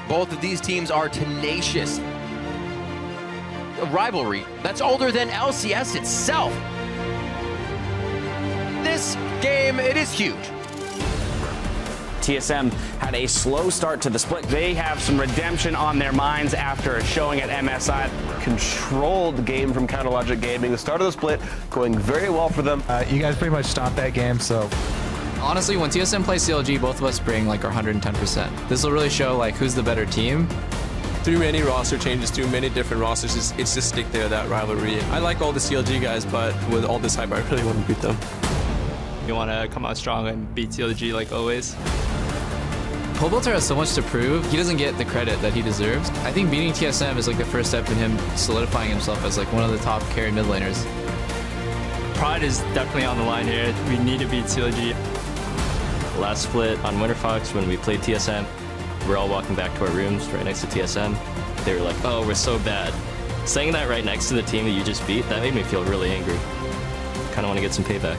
Both of these teams are tenacious. A rivalry that's older than LCS itself. This game, it is huge. TSM had a slow start to the split. They have some redemption on their minds after a showing at MSI. Controlled game from Counterlogic Gaming. The start of the split going very well for them. You guys pretty much stomped that game, so. Honestly, when TSM plays CLG, both of us bring like our 110%. This will really show like who's the better team. Through many roster changes, through many different rosters, it's just stick there, that rivalry. I like all the CLG guys, but with all this hype, I really want to beat them. You want to come out strong and beat CLG like always. Pobelter has so much to prove. He doesn't get the credit that he deserves. I think beating TSM is like the first step in him solidifying himself as like one of the top carry mid laners. Pride is definitely on the line here. We need to beat CLG. Last split on Winter Fox when we played TSM, we're all walking back to our rooms right next to TSM. They were like, oh, we're so bad. Saying that right next to the team that you just beat, that made me feel really angry. Kind of want to get some payback.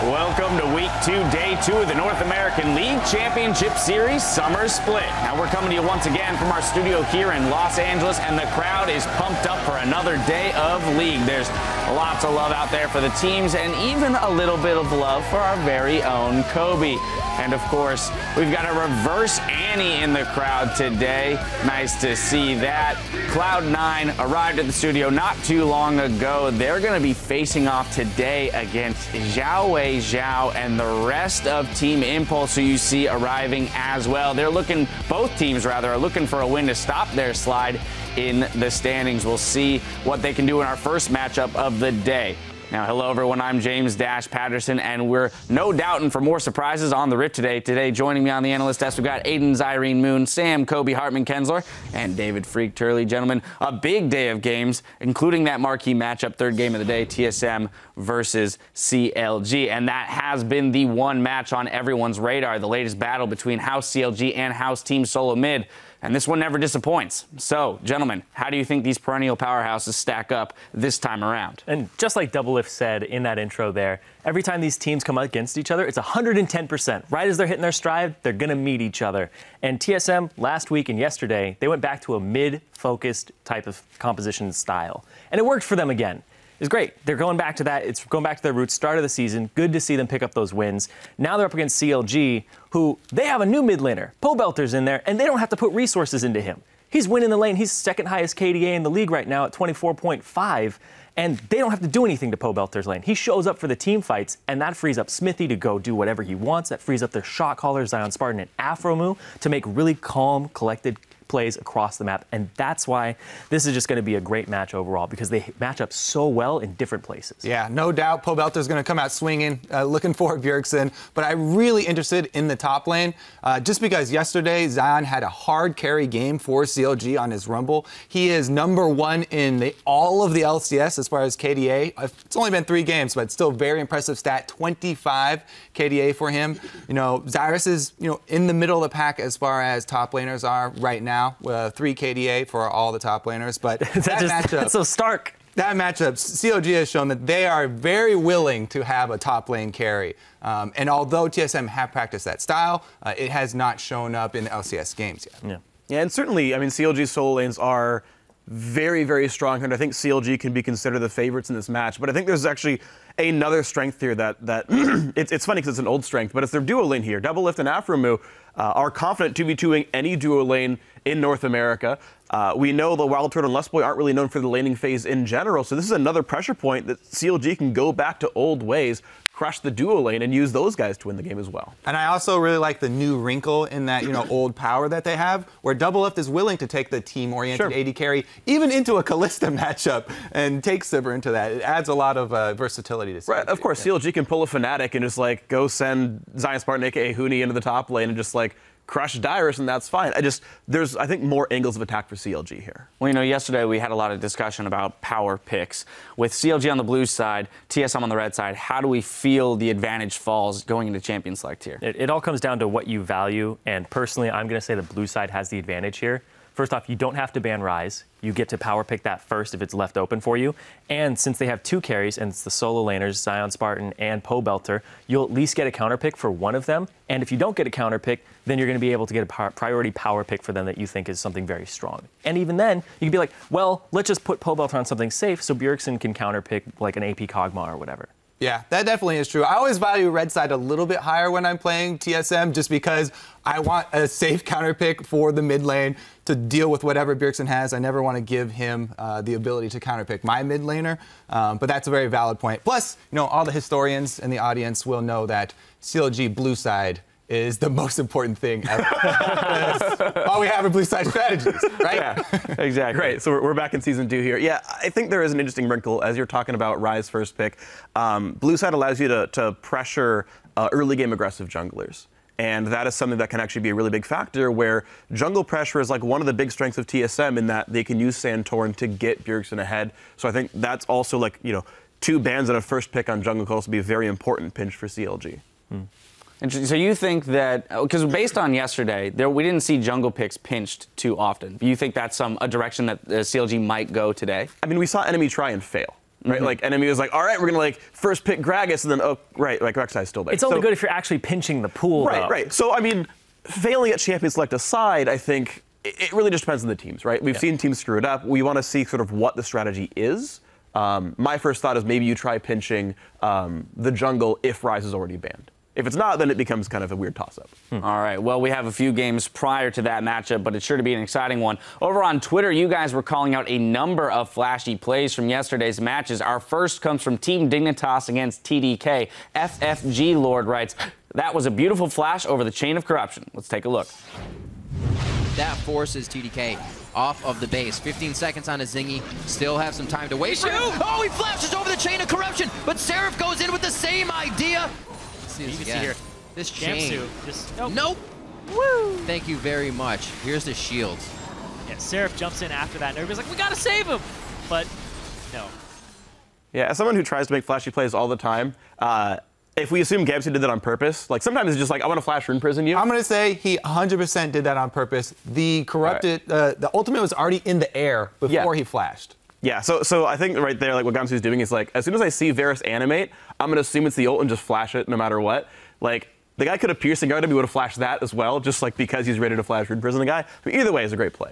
Welcome to Week 2, Day 2 of the North American League Championship Series Summer Split. Now we're coming to you once again from our studio here in Los Angeles, and the crowd is pumped up for another day of League. There's lots of love out there for the teams, and even a little bit of love for our very own Kobe. And of course, we've got a reverse Annie in the crowd today. Nice to see that. Cloud9 arrived at the studio not too long ago. They're going to be facing off today against Xiaowei Zhao and the rest of Team Impulse, who you see arriving as well. Both teams rather, are looking for a win to stop their slide in the standings. We'll see what they can do in our first matchup of the day. Now, hello, everyone. I'm James Dash Patterson, and we're no doubting for more surprises on the Rift today. Today, joining me on the analyst desk, we've got Aiden Zyrene Moon, Sam Kobe Hartman Kensler, and David Freak Turley. Gentlemen, a big day of games, including that marquee matchup, third game of the day, TSM versus CLG. And that has been the one match on everyone's radar, the latest battle between House CLG and House Team Solo Mid. And this one never disappoints. So, gentlemen, how do you think these perennial powerhouses stack up this time around? And just like Doublelift said in that intro there, every time these teams come against each other, it's 110%. Right as they're hitting their stride, they're going to meet each other. And TSM last week and yesterday, they went back to a mid-focused type of composition style. And it worked for them again. It's great. They're going back to that. It's going back to their roots, start of the season. Good to see them pick up those wins. Now they're up against CLG, who they have a new mid laner. Pobelter's in there, and they don't have to put resources into him. He's winning the lane. He's second highest KDA in the league right now at 24.5, and they don't have to do anything to Pobelter's lane. He shows up for the team fights, and that frees up Smithy to go do whatever he wants. That frees up their shot caller, Zion Spartan, and Afromu to make really calm, collected plays across the map, and that's why this is just going to be a great match overall, because they match up so well in different places. Yeah, no doubt Pobelter's going to come out swinging, looking for Bjergsen, but I'm really interested in the top lane, just because yesterday Zion had a hard carry game for CLG on his Rumble. He is #1 in all of the LCS as far as KDA. It's only been 3 games, but still very impressive stat, 25 KDA for him. You know, Zyrus is, in the middle of the pack as far as top laners are right now. 3 KDA for all the top laners, but that's so stark. That matchup, CLG has shown that they are very willing to have a top lane carry. And although TSM have practiced that style, it has not shown up in LCS games yet. Yeah, and certainly, I mean, CLG's solo lanes are very, very strong, and I think CLG can be considered the favorites in this match. But I think there's actually another strength here that it's funny because it's an old strength, but it's their duo lane here. Doublelift and Afromu are confident 2v2ing any duo lane in North America. We know the Wild Turtle and Lustboy aren't really known for the laning phase in general, so this is another pressure point that CLG can go back to old ways, crush the duo lane, and use those guys to win the game as well. And I also really like the new wrinkle in that, old power that they have, where Doublelift is willing to take the team-oriented AD carry even into a Kalista matchup and take Sivir into that. It adds a lot of versatility to CLG. Right, of course, CLG can pull a Fnatic and just go send Zion Spartan, aka Huni, into the top lane and just crush Dyrus, and that's fine. There's, I think, more angles of attack for CLG here. Well, you know, yesterday we had a lot of discussion about power picks. With CLG on the blue side, TSM on the red side, how do we feel the advantage falls going into Champion Select here? It all comes down to what you value, and personally, I'm going to say the blue side has the advantage here. First off, you don't have to ban Ryze. You get to power pick that first if it's left open for you. And since they have 2 carries, and it's the solo laners, Zion Spartan and Poe Belter, you'll at least get a counter pick for one of them. And if you don't get a counter pick, then you're going to be able to get a priority power pick for them that you think is something very strong. And even then, you can be like, well, let's just put Poe Belter on something safe so Bjergsen can counter pick like an AP Kog'Maw or whatever. Yeah, that definitely is true. I always value red side a little bit higher when I'm playing TSM just because I want a safe counter pick for the mid lane to deal with whatever Bjergsen has. I never want to give him the ability to counter pick my mid laner, but that's a very valid point. Plus, you know, all the historians in the audience will know that CLG blue side is the most important thing ever. All we have are blue side strategies, right? Yeah, exactly. Great. So we're back in season 2 here. Yeah, I think there is an interesting wrinkle as you're talking about Ryze first pick. Blue side allows you to pressure early game aggressive junglers. And that is something that can actually be a really big factor where jungle pressure is like one of the big strengths of TSM in that they can use Santorin to get Bjergsen ahead. So I think that's also like, you know, 2 bans and a first pick on jungle could also be a very important pinch for CLG. And so you think that, because based on yesterday, we didn't see jungle picks pinched too often. Do you think that's a direction that CLG might go today? I mean, we saw enemy try and fail. Right, like enemy was like, all right, we're gonna like first pick Gragas, and then like Rek'Sai's still there. It's only good if you're actually pinching the pool. Right. So I mean, failing at Champion Select aside, I think it really just depends on the teams, right? We've seen teams screw it up. We want to see sort of what the strategy is. My first thought is maybe you try pinching the jungle if Ryze is already banned. If it's not, then it becomes kind of a weird toss-up. All right, well, we have a few games prior to that matchup, but it's sure to be an exciting one. Over on Twitter, you guys were calling out a number of flashy plays from yesterday's matches. Our first comes from Team Dignitas against TDK. FFG Lord writes, that was a beautiful flash over the chain of corruption. Let's take a look. That forces TDK off of the base. 15 seconds on a Zingy. Still have some time to wait. Oh, he flashes over the chain of corruption, but Seraph goes in with the same idea. You can see here. This chain. Just nope. Woo! Thank you very much. Here's the shields. Yeah, Seraph jumps in after that, and everybody's like, we gotta save him! But no. Yeah, as someone who tries to make flashy plays all the time, if we assume Gabsy did that on purpose, like sometimes it's just like, I want to flash Rune Prison you. I'm going to say he 100% did that on purpose. The corrupted, the ultimate was already in the air before he flashed. Yeah, so I think right there, like what Gamsu's doing is like, as soon as I see Varus animate, I'm gonna assume it's the ult and just flash it no matter what. Like, the guy could have piercing guard him, he would have flashed that as well, just like because he's ready to flash Rune Prison the guy. But either way, it's a great play.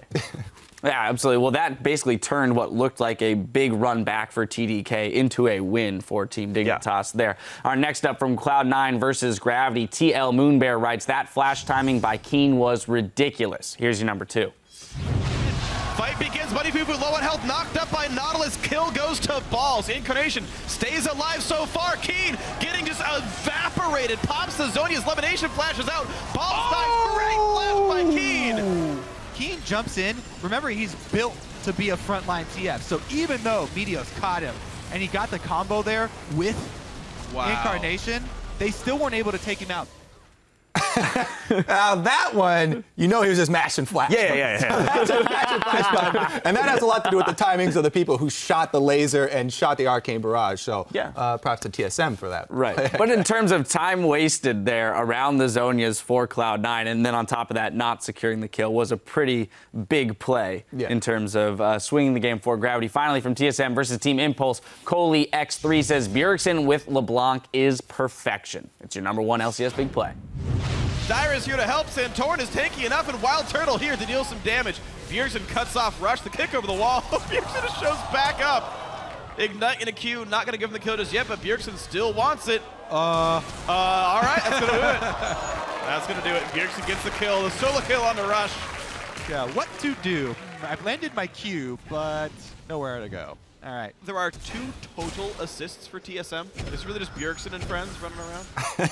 Yeah, absolutely. Well, that basically turned what looked like a big run back for TDK into a win for Team Dignitas there. Our next up from Cloud9 versus Gravity, TL Moonbear writes, that flash timing by Keen was ridiculous. Here's your number 2. Fight begins, Buddy Fufu low on health, knocked up by Nautilus, kill goes to Balls. Incarnation stays alive so far, Keen getting just evaporated, pops the Zhonya's levitation, flashes out, Balls dies, great flash by Keen. Keen jumps in, remember he's built to be a frontline TF, so even though Meteos caught him, and he got the combo there with Incarnation, they still weren't able to take him out. Now that one, you know he was just mashing flash. Yeah. Mashing flash button. And that has a lot to do with the timings of the people who shot the laser and shot the Arcane Barrage. So props to TSM for that. Right. But in terms of time wasted there around the Zhonyas for Cloud9, and then on top of that, not securing the kill was a pretty big play in terms of swinging the game for Gravity. Finally, from TSM versus Team Impulse, Coley X3 says, Bjergsen with LeBlanc is perfection. It's your number 1 LCS big play. Dyrus here to help. Santorin is tanky enough, and Wild Turtle here to deal some damage. Bjergsen cuts off Rush, the kick over the wall. Bjergsen just shows back up. Ignite in a Q, not going to give him the kill just yet, but Bjergsen still wants it. All right, that's going to do it. That's going to do it. Bjergsen gets the kill, the solo kill on the Rush. Yeah, what to do? I've landed my Q, but nowhere to go. All right. There are 2 total assists for TSM. It's really just Bjergsen and friends running around.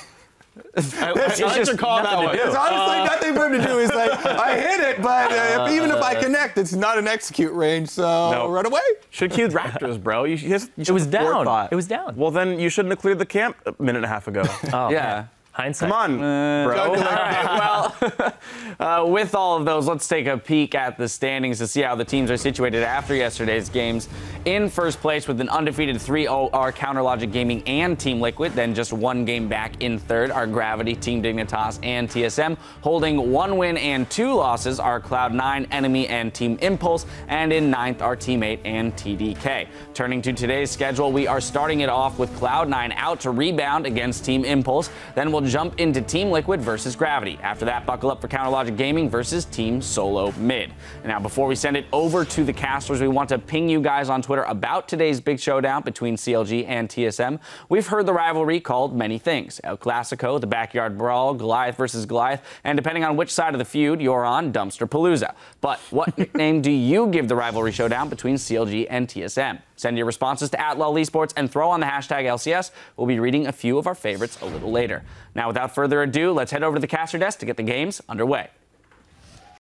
It's honestly nothing for him to do. He's like, I hit it, but even if I connect, it's not an execute range, so run away. Should have queued Raptors, bro. You it was down. It was down. Well, then you shouldn't have cleared the camp a minute and a half ago. Yeah. Hindsight. Come on, bro. All right, well, with all of those, let's take a peek at the standings to see how the teams are situated after yesterday's games. In first place with an undefeated 3-0 are Counter Logic Gaming and Team Liquid. Then just one game back in third are Gravity, Team Dignitas, and TSM. Holding 1 win and 2 losses are Cloud9, Enemy, and Team Impulse. And in ninth are Team 8 and TDK. Turning to today's schedule, we are starting it off with Cloud9 out to rebound against Team Impulse. Then we'll jump into Team Liquid versus Gravity. After that, buckle up for Counter Logic Gaming versus Team Solo Mid. And now, before we send it over to the casters, we want to ping you guys on Twitter about today's big showdown between CLG and TSM. We've heard the rivalry called many things: El Clasico, the backyard brawl, Goliath versus Goliath, and depending on which side of the feud you're on, Dumpster Palooza. But what nickname do you give the rivalry showdown between CLG and TSM? Send your responses to @LulEsports and throw on the hashtag LCS. We'll be reading a few of our favorites a little later. Now, without further ado, let's head over to the caster desk to get the games underway.